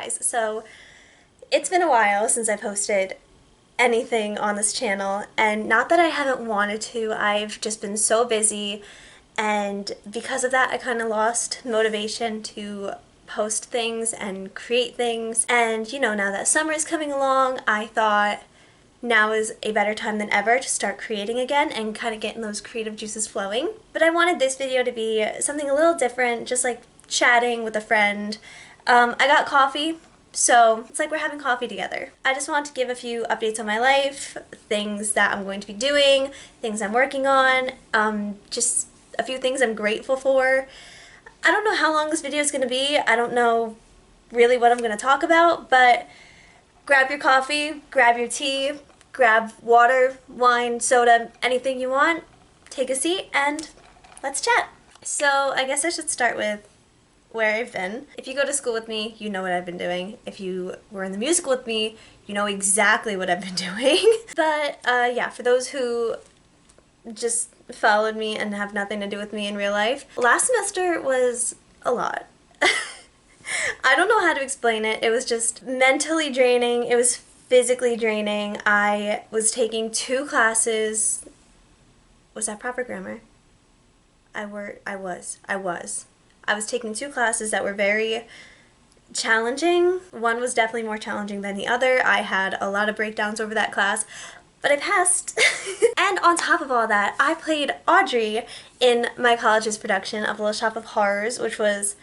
guys. So it's been a while since I posted anything on this channel, and not that I haven't wanted to, I've just been so busy, and because of that I kind of lost motivation to post things and create things. And you know, now that summer is coming along, I thought now is a better time than ever to start creating again and kind of getting those creative juices flowing. But I wanted this video to be something a little different, just like chatting with a friend. I got coffee, so it's like we're having coffee together. I just want to give a few updates on my life, things that I'm going to be doing, things I'm working on, just a few things I'm grateful for. I don't know how long this video is going to be. I don't know really what I'm going to talk about, but grab your coffee, grab your tea, grab water, wine, soda, anything you want, take a seat, and let's chat. So I guess I should start with where I've been. If you go to school with me, you know what I've been doing. If you were in the musical with me, you know exactly what I've been doing. But yeah, for those who just followed me and have nothing to do with me in real life, last semester was a lot. I don't know how to explain it. It was just mentally draining. It was physically draining. I was taking 2 classes. Was that proper grammar? I was taking 2 classes that were very challenging. One was definitely more challenging than the other. I had a lot of breakdowns over that class, but I passed. And on top of all that, I played Audrey in my college's production of Little Shop of Horrors, which was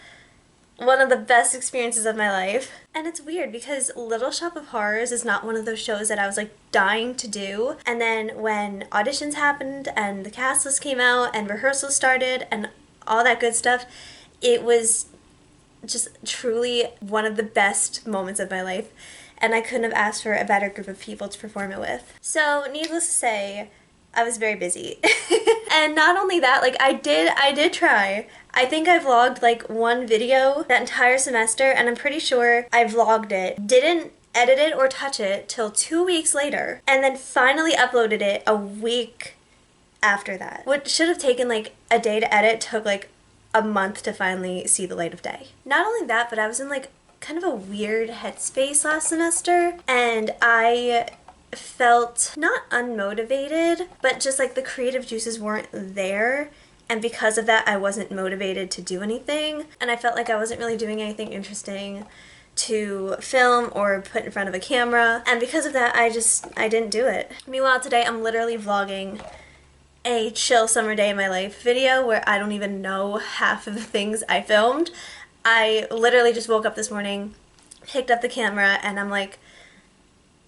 one of the best experiences of my life. And it's weird because Little Shop of Horrors is not one of those shows that I was like dying to do. And then when auditions happened and the cast list came out and rehearsals started and all that good stuff, it was just truly one of the best moments of my life. And I couldn't have asked for a better group of people to perform it with. So needless to say, I was very busy. And not only that, like I did try. I think I vlogged like 1 video that entire semester, and I'm pretty sure I vlogged it, didn't edit it or touch it till 2 weeks later, and then finally uploaded it a week after that. What should have taken like a day to edit took like a month to finally see the light of day. Not only that, but I was in like kind of a weird headspace last semester, and I felt not unmotivated, but just like the creative juices weren't there, and because of that I wasn't motivated to do anything, and I felt like I wasn't really doing anything interesting to film or put in front of a camera, and because of that I didn't do it. Meanwhile today I'm literally vlogging a chill summer day in my life video where I don't even know half of the things I filmed. I literally just woke up this morning, picked up the camera, and I'm like,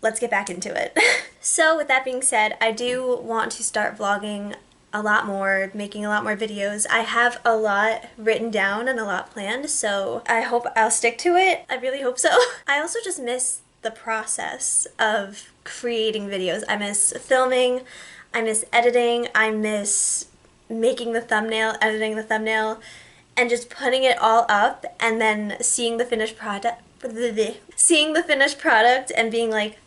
let's get back into it. So with that being said, I do want to start vlogging a lot more, making a lot more videos. I have a lot written down and a lot planned, so I hope I'll stick to it. I really hope so. I also just miss the process of creating videos. I miss filming, I miss editing, I miss making the thumbnail, editing the thumbnail, and just putting it all up and then seeing the finished product, and being like,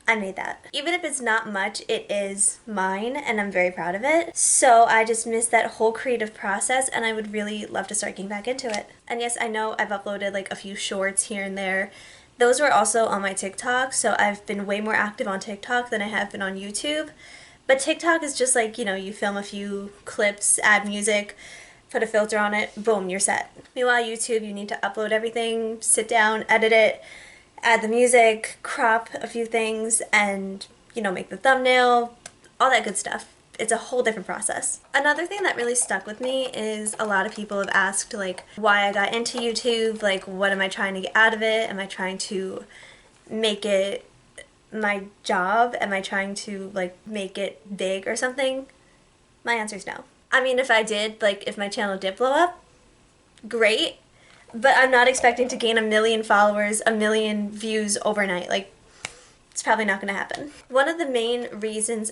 I made that. Even if it's not much, it is mine and I'm very proud of it. So I just miss that whole creative process, and I would really love to start getting back into it. And yes, I know I've uploaded like a few shorts here and there. Those were also on my TikTok, so I've been way more active on TikTok than I have been on YouTube. But TikTok is just like, you know, you film a few clips, add music, put a filter on it, boom, you're set. Meanwhile, YouTube, you need to upload everything, sit down, edit it, add the music, crop a few things, and, you know, make the thumbnail, all that good stuff. It's a whole different process. Another thing that really stuck with me is a lot of people have asked, like, why I got into YouTube, like, what am I trying to get out of it? Am I trying to make it my job? Am I trying to, like, make it big or something? My answer is no. I mean, if I did, like, if my channel did blow up, great. But I'm not expecting to gain 1 million followers, 1 million views overnight. Like, it's probably not gonna happen. One of the main reasons,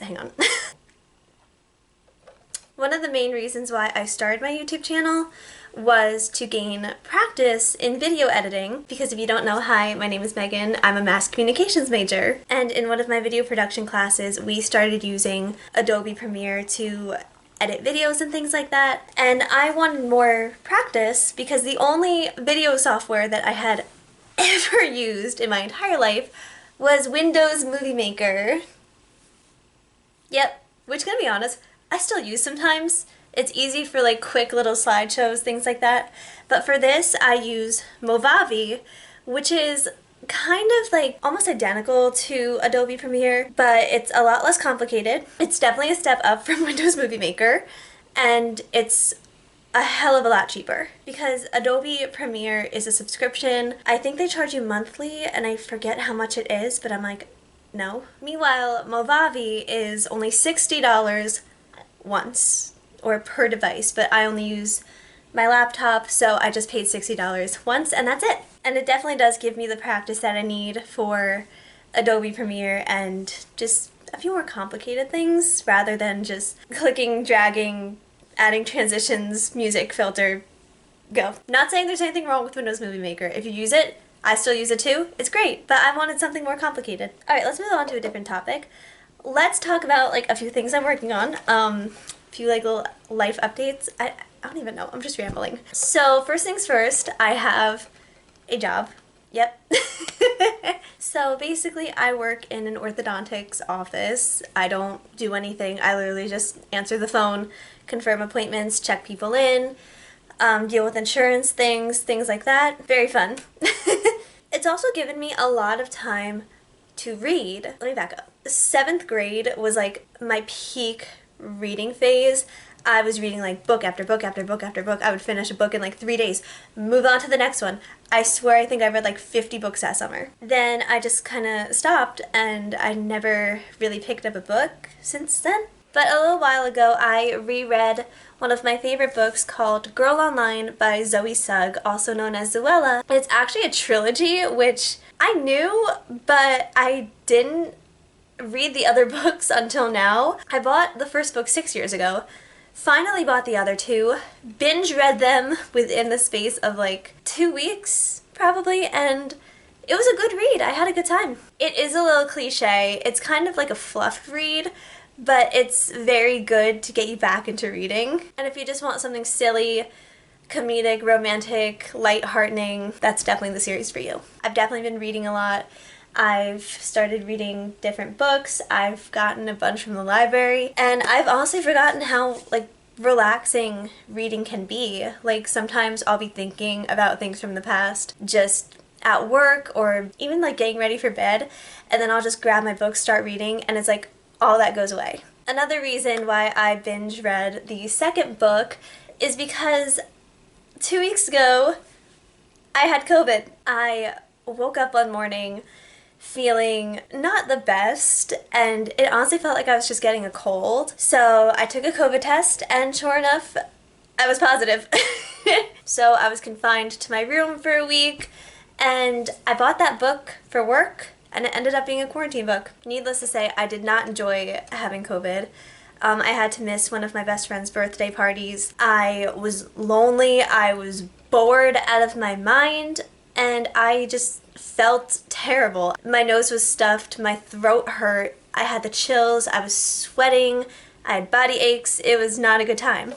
One of the main reasons why I started my YouTube channel was to gain practice in video editing, because if you don't know, hi, my name is Megan, I'm a mass communications major, and in one of my video production classes we started using Adobe Premiere to edit videos and things like that, and I wanted more practice because the only video software that I had ever used in my entire life was Windows Movie Maker. Yep, which, gonna be honest, I still use sometimes. It's easy for like quick little slideshows, things like that. But for this, I use Movavi, which is kind of like almost identical to Adobe Premiere, but it's a lot less complicated. It's definitely a step up from Windows Movie Maker, and it's a hell of a lot cheaper because Adobe Premiere is a subscription. I think they charge you monthly, and I forget how much it is, but I'm like, no. Meanwhile, Movavi is only $60 once, or per device, but I only use my laptop, so I just paid $60 once, and that's it. And it definitely does give me the practice that I need for Adobe Premiere and just a few more complicated things rather than just clicking, dragging, adding transitions, music, filter, go. Not saying there's anything wrong with Windows Movie Maker. If you use it, I still use it too. It's great, but I wanted something more complicated. All right, let's move on to a different topic. Let's talk about like a few things I'm working on. A few like little life updates. I don't even know. I'm just rambling. So first things first, I have a job. Yep. So basically I work in an orthodontics office. I don't do anything. I literally just answer the phone, confirm appointments, check people in, deal with insurance things like that. Very fun. It's also given me a lot of time to read. Let me back up. 7th grade was like my peak reading phase. I was reading like book after book after book after book. I would finish a book in like 3 days, move on to the next one. I swear I think I read like 50 books that summer. Then I just kind of stopped and I never really picked up a book since then. But a little while ago I reread one of my favorite books called Girl Online by Zoe Sugg, also known as Zoella. It's actually a trilogy, which I knew, but I didn't read the other books until now. I bought the first book 6 years ago. Finally bought the other two, binge read them within the space of like 2 weeks, probably, and it was a good read. I had a good time. It is a little cliche. It's kind of like a fluff read, but it's very good to get you back into reading. And if you just want something silly, comedic, romantic, lightheartening, that's definitely the series for you. I've definitely been reading a lot. I've started reading different books, I've gotten a bunch from the library, and I've honestly forgotten how, like, relaxing reading can be. Like, sometimes I'll be thinking about things from the past just at work or even, like, getting ready for bed, and then I'll just grab my book, start reading, and it's like, all that goes away. Another reason why I binge read the second book is because 2 weeks ago, I had COVID. I woke up one morning feeling not the best, and it honestly felt like I was just getting a cold. So I took a COVID test, and sure enough, I was positive. So I was confined to my room for a week, and I bought that book for work, and it ended up being a quarantine book. Needless to say, I did not enjoy having COVID. I had to miss one of my best friend's birthday parties. I was lonely, I was bored out of my mind, and I just felt terrible. My nose was stuffed, my throat hurt, I had the chills, I was sweating, I had body aches. It was not a good time.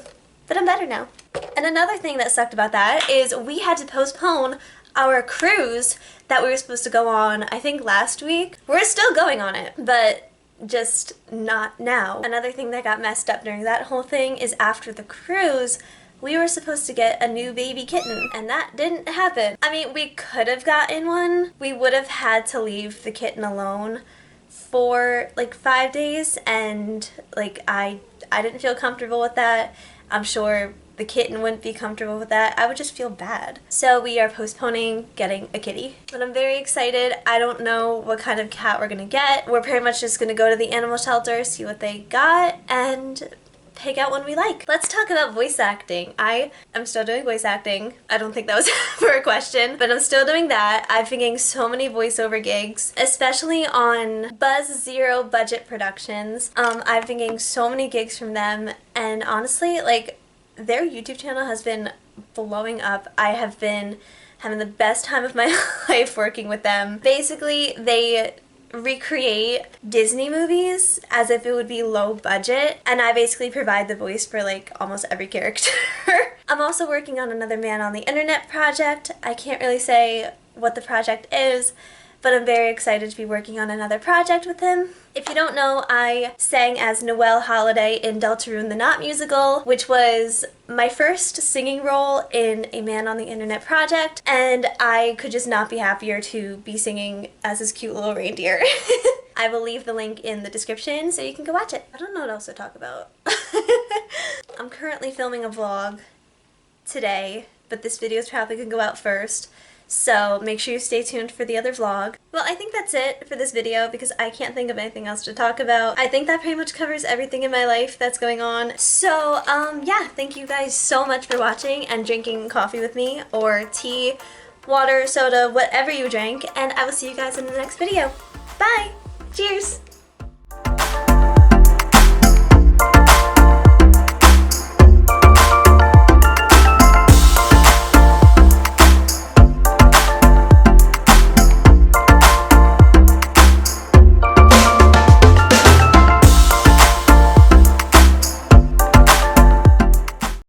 But I'm better now. And another thing that sucked about that is we had to postpone our cruise that we were supposed to go on, I think last week. We're still going on it, but just not now. Another thing that got messed up during that whole thing is after the cruise, we were supposed to get a new baby kitten, and that didn't happen. I mean, we could have gotten one. We would have had to leave the kitten alone for like 5 days, and like I didn't feel comfortable with that. I'm sure the kitten wouldn't be comfortable with that. I would just feel bad. So we are postponing getting a kitty. But I'm very excited. I don't know what kind of cat we're gonna get. We're pretty much just gonna go to the animal shelter, see what they got, and pick out one we like. Let's talk about voice acting. I am still doing voice acting. I don't think that was for a question, but I'm still doing that. I've been getting so many voiceover gigs, especially on Buzz Zero budget productions. I've been getting so many gigs from them, and honestly, like, their YouTube channel has been blowing up. I have been having the best time of my life working with them. Basically, they recreate Disney movies as if it would be low budget, and I basically provide the voice for like almost every character. I'm also working on another Man on the Internet project. I can't really say what the project is, but I'm very excited to be working on another project with him. If you don't know, I sang as Noelle Holiday in Deltarune the Knot musical, which was my first singing role in a Man on the Internet project, and I could just not be happier to be singing as his cute little reindeer. I will leave the link in the description so you can go watch it. I don't know what else to talk about. I'm currently filming a vlog today, but this video is probably gonna go out first. So make sure you stay tuned for the other vlog. Well, I think that's it for this video because I can't think of anything else to talk about. I think that pretty much covers everything in my life that's going on. So, yeah, thank you guys so much for watching and drinking coffee with me, or tea, water, soda, whatever you drink, and I will see you guys in the next video. Bye! Cheers!